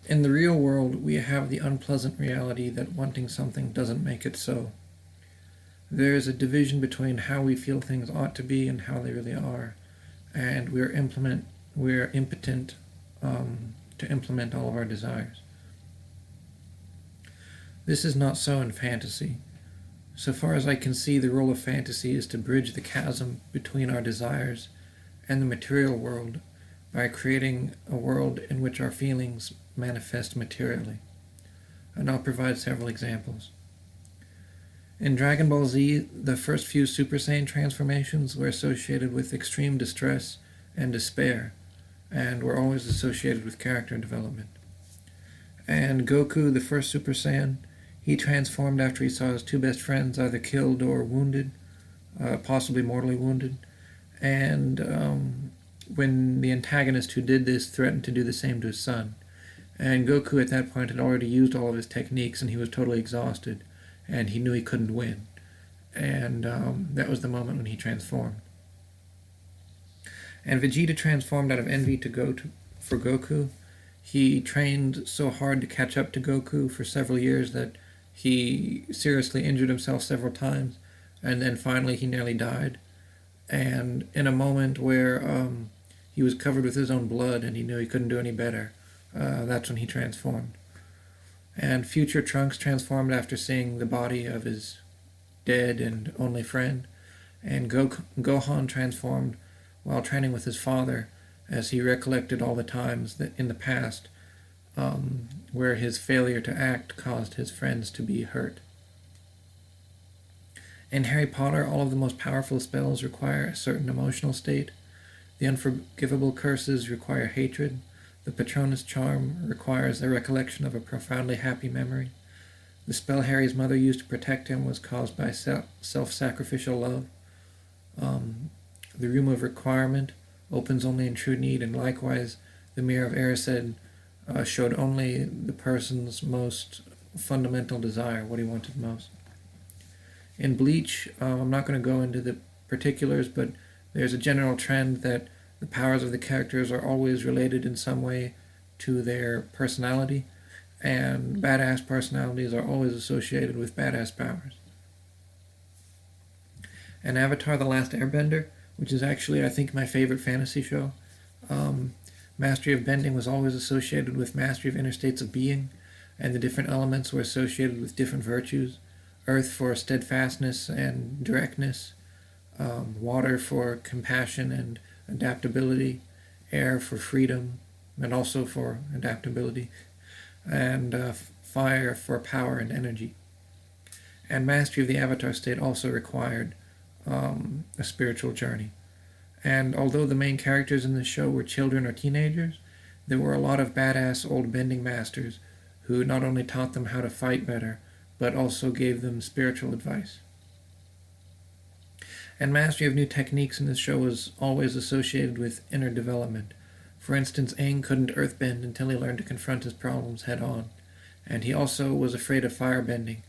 In the real world, we have the unpleasant reality that wanting something doesn't make it so. There is a division between how we feel things ought to be and how they really are, and we're impotent to implement all of our desires. This is not so in fantasy. So far as I can see, the role of fantasy is to bridge the chasm between our desires and the material world by creating a world in which our feelings manifest materially. And I'll provide several examples. In Dragon Ball Z, the first few Super Saiyan transformations were associated with extreme distress and despair, and were always associated with character development. And Goku, the first Super Saiyan, he transformed after he saw his two best friends either killed or wounded, possibly mortally wounded, and when the antagonist who did this threatened to do the same to his son. And Goku at that point had already used all of his techniques and he was totally exhausted, and he knew he couldn't win. And that was the moment when he transformed. And Vegeta transformed out of envy for Goku. He trained so hard to catch up to Goku for several years that he seriously injured himself several times, and then finally he nearly died. And in a moment where he was covered with his own blood and he knew he couldn't do any better, that's when he transformed. And future Trunks transformed after seeing the body of his dead and only friend. And Gohan transformed while training with his father as he recollected all the times that in the past where his failure to act caused his friends to be hurt. In Harry Potter, all of the most powerful spells require a certain emotional state. The unforgivable curses require hatred. The Patronus charm requires a recollection of a profoundly happy memory. The spell Harry's mother used to protect him was caused by self-sacrificial love. The Room of Requirement opens only in true need, and likewise the Mirror of Erised showed only the person's most fundamental desire, what he wanted most. In Bleach, I'm not going to go into the particulars, but there's a general trend that the powers of the characters are always related in some way to their personality, and badass personalities are always associated with badass powers. And Avatar: The Last Airbender, which is actually, I think, my favorite fantasy show, Mastery of Bending was always associated with Mastery of Inner States of Being, and the different elements were associated with different virtues. Earth for steadfastness and directness, water for compassion and adaptability, air for freedom and also for adaptability, and fire for power and energy. And mastery of the Avatar state also required a spiritual journey. And although the main characters in the show were children or teenagers, there were a lot of badass old bending masters who not only taught them how to fight better, but also gave them spiritual advice. And mastery of new techniques in this show was always associated with inner development. For instance, Aang couldn't earthbend until he learned to confront his problems head on, and he also was afraid of firebending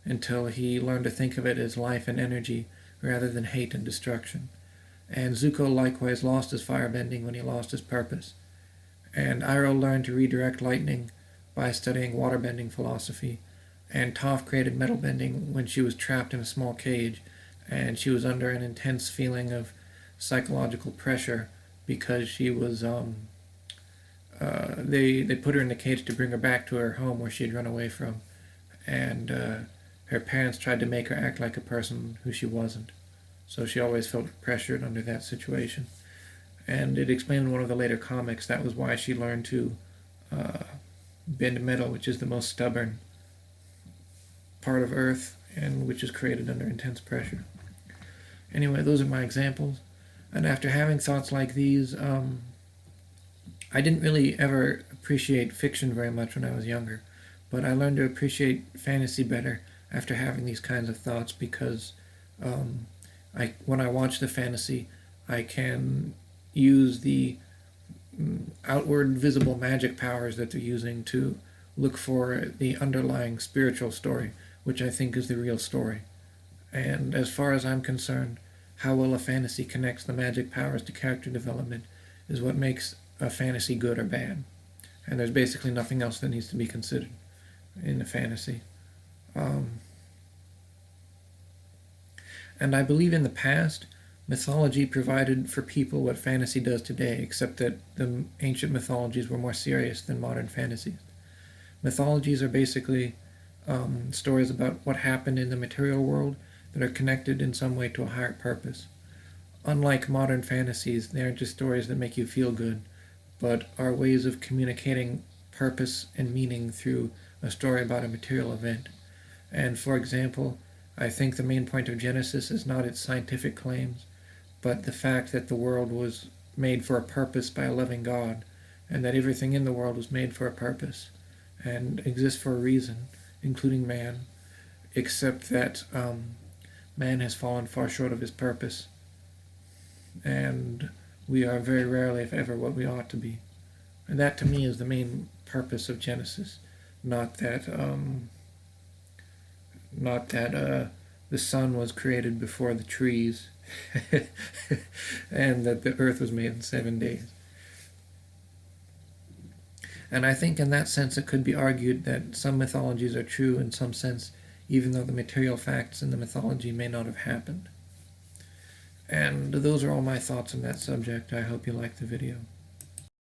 until he learned to think of it as life and energy rather than hate and destruction. And Zuko likewise lost his firebending when he lost his purpose. And Iroh learned to redirect lightning by studying waterbending philosophy, and Toph created metal bending when she was trapped in a small cage and she was under an intense feeling of psychological pressure because she was they put her in the cage to bring her back to her home where she had run away from, and her parents tried to make her act like a person who she wasn't, so she always felt pressured under that situation. And it explained in one of the later comics that was why she learned to bend metal, which is the most stubborn part of Earth and which is created under intense pressure. Anyway, those are my examples. And after having thoughts like these, I didn't really ever appreciate fiction very much when I was younger, but I learned to appreciate fantasy better after having these kinds of thoughts because when I watch the fantasy, I can use the outward visible magic powers that they're using to look for the underlying spiritual story, which I think is the real story. And as far as I'm concerned, how well a fantasy connects the magic powers to character development is what makes a fantasy good or bad. and there's basically nothing else that needs to be considered in a fantasy. And I believe in the past, mythology provided for people what fantasy does today, except that the ancient mythologies were more serious than modern fantasies. Mythologies are basically stories about what happened in the material world that are connected in some way to a higher purpose. Unlike modern fantasies, they aren't just stories that make you feel good, but are ways of communicating purpose and meaning through a story about a material event. And for example, I think the main point of Genesis is not its scientific claims, but the fact that the world was made for a purpose by a loving God, and that everything in the world was made for a purpose and exists for a reason, including man, except that man has fallen far short of his purpose, and we are very rarely, if ever, what we ought to be. And that, to me, is the main purpose of Genesis, not that the sun was created before the trees, and that the earth was made in 7 days. And I think in that sense it could be argued that some mythologies are true in some sense, even though the material facts in the mythology may not have happened. And those are all my thoughts on that subject. I hope you liked the video.